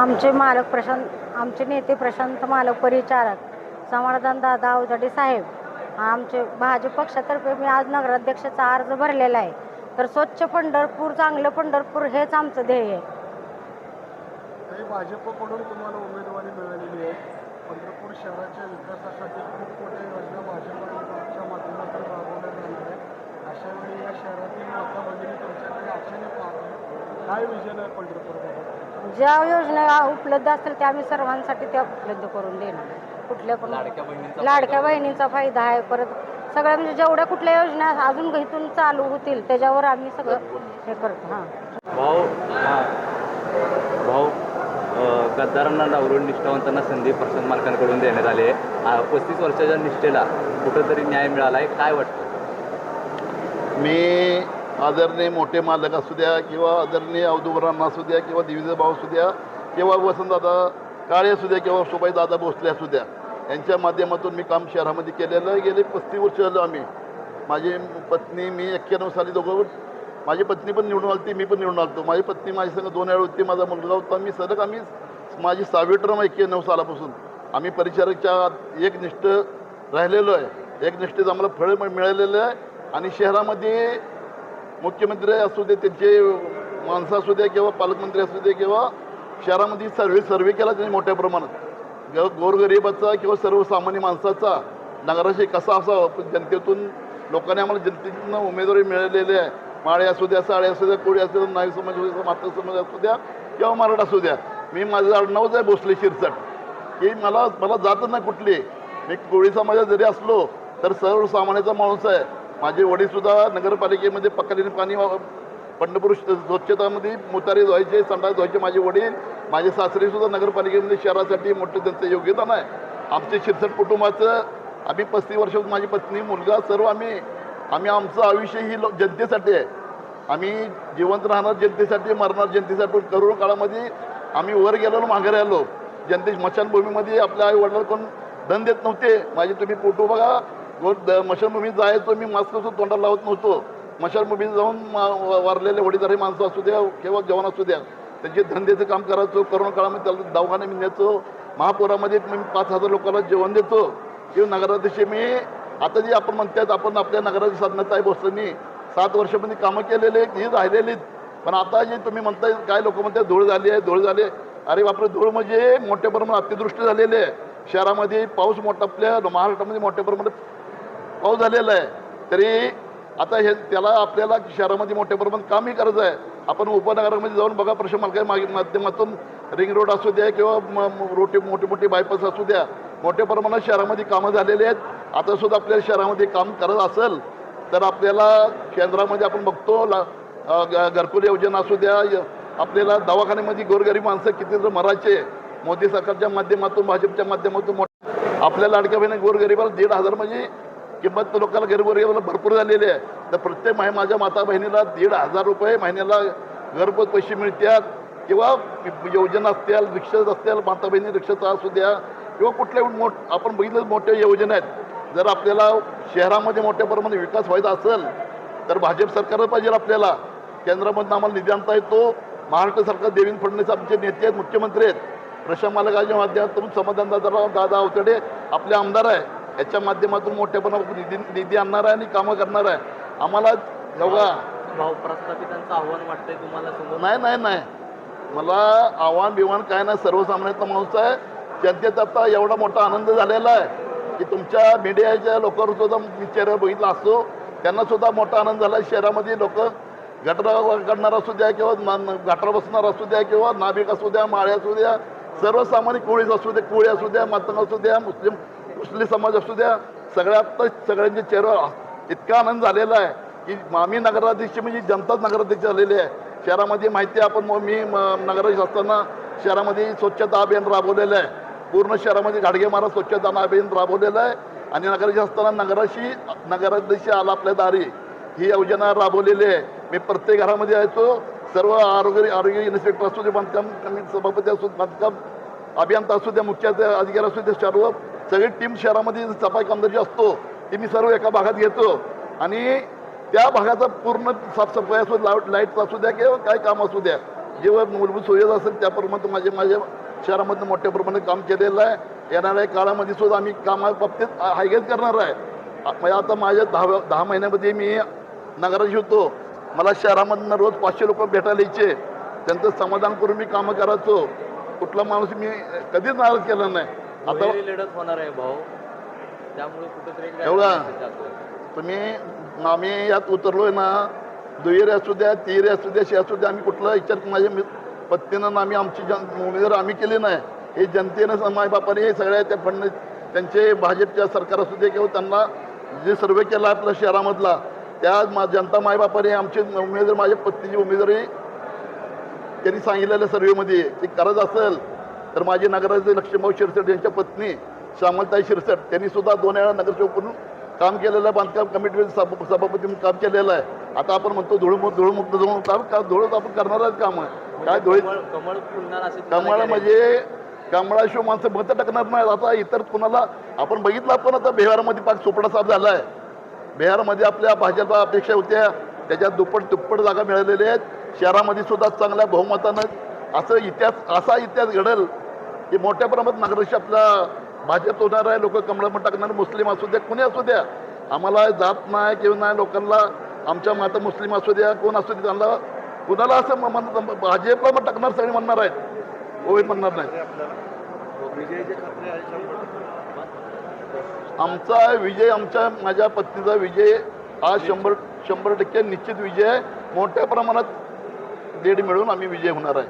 आमचे नेते प्रशांत मालक परिचारक समाधान दादा अवजाडे साहेब, आमचे भाजप पक्षातर्फे मी आज नगराध्यक्षाचा अर्ज भरलेला आहे. तर स्वच्छ पंढरपूर, चांगलं पंढरपूर हेच आमचं ध्येय आहे. भाजपकडून तुम्हाला उमेदवारी मिळालेली आहे. पंढरपूर शहराच्या विकासासाठी खूप मोठ्या योजना भाजपच्या माध्यमातून राबवल्या जाणार आहे. अशा वेळी या शहरातील माता भगिनी तुमच्याकडे आशेने पाहतात. काय विजन आहे पंढरपूरमध्ये? ज्या योजना उपलब्ध असतील त्या आम्ही सर्वांसाठी त्या उपलब्ध करून देणार. कुठल्या पण लाडक्या बहिणींचा फायदा आहे. परत सगळ्या म्हणजे जेवढ्या कुठल्या योजना अजून इथून चालू होतील त्याच्यावर आम्ही सगळं हे करतो. भाऊ गद्दारांना डावलून निष्ठावंतांना संधी प्रशांत मालकांकडून देण्यात आली आहे. 35 वर्षाच्या निष्ठेला कुठंतरी न्याय मिळाला आहे, काय वाटतं? मी आदरणीय मोठे मालक असू द्या किंवा आदरणीय अवधूरांना असू द्या किंवा दिविजय भाऊ असू द्या किंवा वसंतदादा काळे असू द्या किंवा शोभाई दादा भोसले असू द्या, यांच्या माध्यमातून मी काम शहरामध्ये केलेलं आहे. गेले 35 वर्ष झालं. आम्ही, माझी पत्नी, मी 91 साली दोघं, माझी पत्नी पण निवडून आली, मी पण निवडून आलो. माझी पत्नी माझी संग 2 वेळा होती, माझा मुलगा होता. मी सलग माझी 6वी टर्म 91 सालापासून आम्ही परिचारकच्या एकनिष्ठ राहिलेलो आहे. एकनिष्ठेचं आम्हाला फळ मिळालेलं आहे. आणि शहरामध्ये मुख्यमंत्री असू दे, त्यांचे माणसं असू द्या किंवा पालकमंत्री असू दे किंवा शहरामध्ये सर्वे केला त्यांनी मोठ्या प्रमाणात. गोरगरिबाचा किंवा सर्वसामान्य माणसाचा नगराशी कसा असावा, जनतेतून लोकांनी आम्हाला जनतेतून उमेदवारी मिळालेली आहे. माळे असू द्या, साळे असू द्या, कोळी असू द्या, नाई समाज असू द्या, मातक समाज असू द्या किंवा मराठा असू द्या. मी माझं आडनावच आहे भोसले शिरसाट, की मला जातच नाही कुठली. मी कोळी समाजात जरी असलो तर सर्वसामान्याचा माणूस आहे. माझे वडीलसुद्धा नगरपालिकेमध्ये पक्कालीने पाणी पंढरपूर स्वच्छतामध्ये मुतारी धुवायचे, संडास धुवायचे माझे वडील. माझे सासरेसुद्धा नगरपालिकेमध्ये शहरासाठी मोठं त्यांचं योगदान आहे. आमचे शिरसाट कुटुंबाचं, आम्ही 35 वर्षात माझी पत्नी, मुलगा, सर्व आम्ही आमचं आयुष्य ही जनतेसाठी आहे. आम्ही जिवंत राहणार जनतेसाठी, मरणार जनतेसाठी. करोना काळामध्ये आम्ही वर गेलो, माघारी आलो. जनते स्मशानभूमीमध्ये आपल्या आई वडिलांना कोण धन देत नव्हते. माझे तुम्ही फोटो बघा. स्मशानभूमीत जायचो मी, मास्क सुद्धा तोंडाला लावत नव्हतो. स्मशानभूमीत जाऊन वारलेले वडीलधारी माणसं असू द्या किंवा जवान असू द्या, त्यांचे धंद्याचं काम करायचो. करोना काळामध्ये त्याला दवाखाने मी न्यायचो. महापुरामध्ये मी 5,000 लोकांना जेवण देतो. किंवा नगराध्यक्ष मी, आता जे आपण म्हणतात, आपण आपल्या नगराध्यक्ष साधनाताई भोसलेंनी 7 वर्षामध्ये कामं केलेले ही राहिलेलीच. पण आता जे तुम्ही म्हणताय, काय लोक म्हणतात धूळ झाली आहे, धूळ झाली. अरे बापरे, धूळ म्हणजे मोठ्या प्रमाणात अतिवृष्टी झालेली आहे. शहरामध्ये पाऊस मोठा, आपल्या महाराष्ट्रामध्ये मोठ्या प्रमाणात पाऊस झालेला आहे. तरी आता त्याला आपल्याला शहरामध्ये मोठ्या प्रमाणात कामही करायचं आहे. आपण उपनगरामध्ये जाऊन बघा, प्रशांत मालकाच्या माध्यमातून रिंग रोड असू द्या किंवा मोठे मोठे बायपास असू द्या, मोठ्या प्रमाणात शहरामध्ये कामं झालेली आहेत. आता सुद्धा आपल्या शहरामध्ये काम करत असेल तर आपल्याला केंद्रामध्ये आपण बघतो घरकुल योजना असू द्या, आपल्याला दवाखान्यामध्ये गोरगरीब माणसं किती जर मरायचे. मोदी सरकारच्या माध्यमातून, भाजपच्या माध्यमातून आपल्या लाडक्या बहिणी गोरगरिबाला 1,500 म्हणजे किंमत लोकांना गरीबगरिबाला भरपूर झालेली आहे. तर प्रत्येक माझ्या माता बहिणीला 1,500 रुपये महिन्याला घरपोच पैसे मिळतात. किंवा योजना असतील, रिक्षा असतील, माता बहिणी रिक्षाचा असू द्या किंवा कुठल्या आपण बघितलं मोठ्या योजना आहेत. जर आपल्याला शहरामध्ये मोठ्या प्रमाणात विकास व्हायचा असेल तर भाजप सरकारच पाहिजे. आपल्याला केंद्रामधून आम्हाला निधी आणता येतो. महाराष्ट्र सरकार, देवेंद्र फडणवीस आमचे नेते आहेत, मुख्यमंत्री आहेत. प्रशांत मालकाच्या माध्यमातून समाधान दादा अवतडे आपले आमदार आहे. याच्या माध्यमातून मोठ्या प्रमाणात निधी आणणार आहे आणि कामं करणार आहे. आम्हाला जेव्हा भाऊ प्रस्थापितांचं आव्हान वाटतंय तुम्हाला समोर? नाही, मला आव्हान बिव्हान काय नाही. सर्वसामान्याचा माणूस आहे. जनतेत आता एवढा मोठा आनंद झालेला आहे की तुमच्या मीडियाच्या लोकांवर सुद्धा मी चेहऱ्यावर बघितला असतो, त्यांना सुद्धा मोठा आनंद झाला. शहरामध्ये लोक गटर काढणार असू द्या किंवा गटर बसणार असू द्या किंवा नाभिक असू द्या, माळे असू द्या, सर्वसामान्य कोळी असू द्या, मातंग असू द्या, मुस्लिम समाज असू द्या, सगळ्यांच्या चेहऱ्यावर इतका आनंद झालेला आहे की आम्ही नगराध्यक्ष म्हणजे जनताच नगराध्यक्ष झालेले आहे. शहरामध्ये माहिती आहे, आपण मी नगराध्यक्ष असताना शहरामध्ये स्वच्छता अभियान राबवलेलं आहे. पूर्ण शहरामध्ये गाडगे महाराज स्वच्छता अभियान राबवलेलं आहे. आणि नगराध्यक्ष असताना नगराध्यक्ष आला आपल्या दारी ही योजना राबवलेली आहे. मी प्रत्येक घरामध्ये यायचो. सर्व आरोग्य इन्स्पेक्टर असू दे, बांधकाम कमिटी सभापती असू, बांधकाम अभियंता असू द्या, मुख्य अधिकारी असू दे, सर्व सगळी टीम शहरामध्ये सफाई कामगार जी असतो ती मी सर्व एका भागात घेतो. आणि त्या भागाचा पूर्ण साफसफाई असू, लाईट असू द्या किंवा काय काम असू द्या, जेव्हा मूलभूत सुविधा असेल त्याप्रमाणे माझ्या शहरामधनं मोठ्या प्रमाणात काम केलेलं आहे. येणाऱ्या काळामध्ये सुद्धा आम्ही कामाबाबतीत हायगेच करणार आहे. म्हणजे आता माझ्या 10 महिन्यामध्ये मी नगराध्यक्ष होतो. मला शहरामधनं रोज 500 लोक भेटायला यायचे. त्यांचं समाधान करून मी कामं करायचो. कुठला माणूस मी कधीच नाराज केला नाही. आता दुहेरी लढत होणार आहे भाऊ, त्यामुळे कुठेतरी एवढा आम्ही यात उतरलोय ना, दुहेरी असू द्या, तिहेरी असू द्या, असू द्या, आम्ही कुठला विचार माझ्या पत्नीनं आम्ही आमची उमेदवार आम्ही केली नाही. हे जनतेनं मायबापाने हे सगळ्या त्या फडणवीस त्यांचे भाजपच्या सरकार असू दे किंवा त्यांना जे सर्वे केला आपल्या शहरामधला त्या जनता मायबापाने आमचे उमेदवार माझ्या पत्नीची उमेदवारी त्यांनी सांगितलेल्या सर्वेमध्ये की करायचं असेल तर माझे नगराचे लक्ष्मण शिरसट यांच्या पत्नी श्यामलताई शिरसट त्यांनी सुद्धा 2 वेळा नगरसेवक म्हणून काम केलेलं आहे. बांधकाम कमिटीमध्ये सभापती म्हणून काम केलेलं आहे. आता आपण म्हणतो धुळमुक्त काम धुळत आपण करणारच काम आहे. काय धुळे कमळ फुलणार असे कमळ म्हणजे कमळाशिवाय माणसं मतं टाकणार नाही. आता इतर कुणाला आपण बघितलं, आपण आता बिहारमध्ये पाक चोपडा साफ झाला आहे. बिहारमध्ये आपल्या भाजपा अपेक्षा होत्या त्याच्यात दुप्पट जागा मिळालेल्या आहेत. शहरामध्ये सुद्धा चांगल्या बहुमतानं असा इतिहास घडेल की मोठ्या प्रमाणात नगराध्यक्ष आपला भाजप होणार आहे. लोक कमळामध्ये टाकणार, मुस्लिम असू द्या, कुणी असू द्या, आम्हाला जात नाही किंवा नाही. लोकांना आमच्या माता मुस्लिम असू द्या, कोण असू द्या, त्यांना कुणाला असं भाजपला मग टाकणार सगळे म्हणणार आहेत, होय म्हणणार नाही. आमचा विजय, माझ्या पत्नीचा विजय हा 100% निश्चित विजय आहे. मोठ्या प्रमाणात लीड मिळून आम्ही विजय होणार आहे.